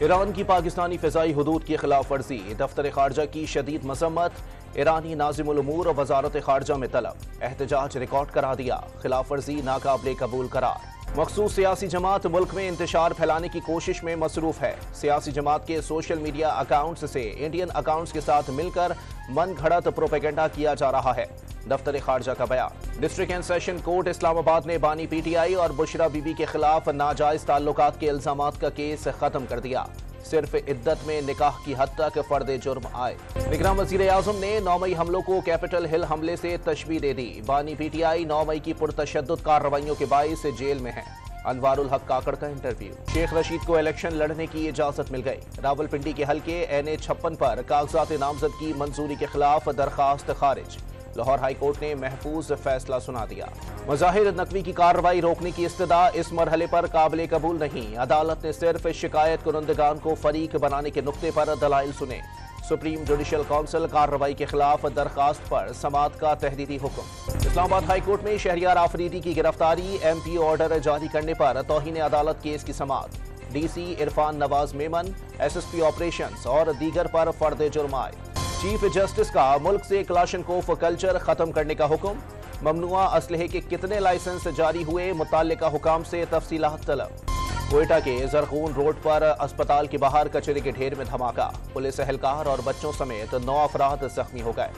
ایران کی پاکستانی فضائی حدود کی خلاف ورزی، دفتر خارجہ کی شدید مذمت، ایرانی ناظم الامور اور وزارت خارجہ میں طلب، احتجاج ریکارڈ کرا دیا، خلاف ورزی ناقابل قبول قرار۔ مخصوص سیاسی جماعت ملک میں انتشار پھیلانے کی کوشش میں مصروف ہے۔ سیاسی جماعت کے سوشل میڈیا اکاؤنٹس سے انڈین اکاؤنٹس کے ساتھ مل کر من گھڑت پروپیگنڈا کیا جا رہا ہے۔ دفتر خارجہ کا بیان۔ ڈسٹرکٹ اینڈ سیشن کورٹ اسلام آباد نے بانی پی ٹی آئی اور بشرا بی بی کے خلاف ناجائز تعلقات کے الزامات کا کیس ختم کر دیا۔ صرف عدت میں نکاح کی حد تک فرد جرم آئے۔ نگراں وزیر اعظم نے 9 مئی حملوں کو کیپٹل ہل حملے سے تشبیہ دے دی۔ بانی پی ٹی آئی 9 مئی کی پرتشدد کارروائیوں کے باعث جیل میں ہیں۔ انوار الحق کاکڑ کا انٹرویو۔ شیخ رشید کو الیکشن لڑنے کی اجازت مل گئی۔ راولپنڈی کے حلقے NA-56 پر کاغذات نامزد کی منظوری کے خلاف درخواست خارج۔ لاہور ہائی کورٹ نے محفوظ فیصلہ سنا دیا۔ مظاہر نقوی کی کارروائی روکنے کی استدعا اس مرحلے پر قابل قبول نہیں۔ عدالت نے صرف شکایت کنندگان کو فریق بنانے کے نقطے پر دلائل سنے۔ سپریم جوڈیشل کونسل کارروائی کے خلاف درخواست پر سماعت کا تحریری حکم۔ اسلام آباد ہائی کورٹ میں شہریار آفریدی کی گرفتاری، MP آرڈر جاری کرنے پر توہین عدالت کیس کی سماعت۔ DC عرفان نواز میمن، SSP آپریشنز اور دیگر پر فرد جرم عائد۔ چیف جسٹس کا ملک سے کلاشنکوف کلچر ختم کرنے کا حکم۔ ممنوعہ اسلحے کے کتنے لائسنس جاری ہوئے، متعلقہ حکام سے تفصیلات طلب۔ کوئٹہ کے زرغون روڈ پر اسپتال کے باہر کچرے کے ڈھیر میں دھماکہ، پولیس اہلکار اور بچوں سمیت 9 افراد زخمی ہو گئے۔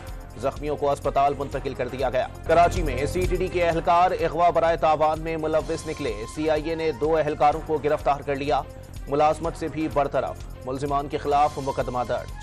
زخمیوں کو اسپتال منتقل کر دیا گیا۔ کراچی میں CTD کے اہلکار اغوا برائے تاوان میں ملوث نکلے، CIA نے 2 اہلکاروں کو گرفتار کر لیا، ملازمت سے بھی برطرف، ملزمان کے خلاف مقدمہ درج۔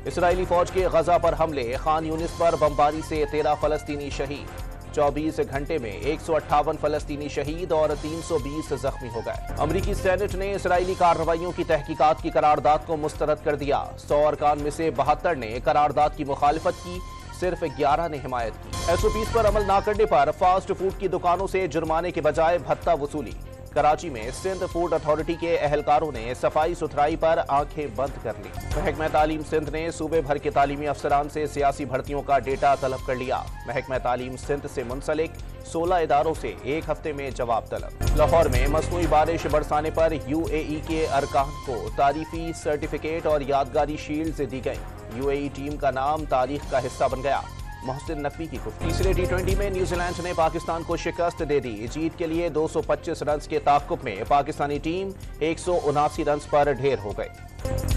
اسرائیلی فوج کے غزہ پر حملے، خان یونس پر بمباری سے 13 فلسطینی شہید، 24 گھنٹے میں 158 فلسطینی شہید اور 320 زخمی ہو گئے۔ امریکی سینٹ نے اسرائیلی کارروائیوں کی تحقیقات کی قرارداد کو مسترد کر دیا۔ 100 ارکان میں سے 72 نے قرارداد کی مخالفت کی، صرف 11 نے حمایت کی۔ SOPs پر عمل نہ کرنے پر فاسٹ فوڈ کی دکانوں سے جرمانے کے بجائے بھتہ وصولی۔ کراچی میں سندھ فوڈ اتھارٹی کے اہلکاروں نے صفائی ستھرائی پر آنکھیں بند کر لی۔ محکمہ تعلیم سندھ نے صوبے بھر کے تعلیمی افسران سے سیاسی بھرتیوں کا ڈیٹا طلب کر لیا۔ محکمہ تعلیم سندھ سے منسلک 16 اداروں سے 1 ہفتے میں جواب طلب۔ لاہور میں مصنوعی بارش برسانے پر UAE کے ارکان کو تعریفی سرٹیفکیٹ اور یادگاری شیلڈز دی گئیں۔ UAE ٹیم کا نام تاریخ کا حصہ بن گیا۔ محسن نقوی کی گفتگو۔ تیسرے T20 میں نیوزی لینڈ نے پاکستان کو شکست دے دی۔ جیت کے لیے 225 رنز کے تعاقب میں پاکستانی ٹیم 179 رنز پر ڈھیر ہو گئی۔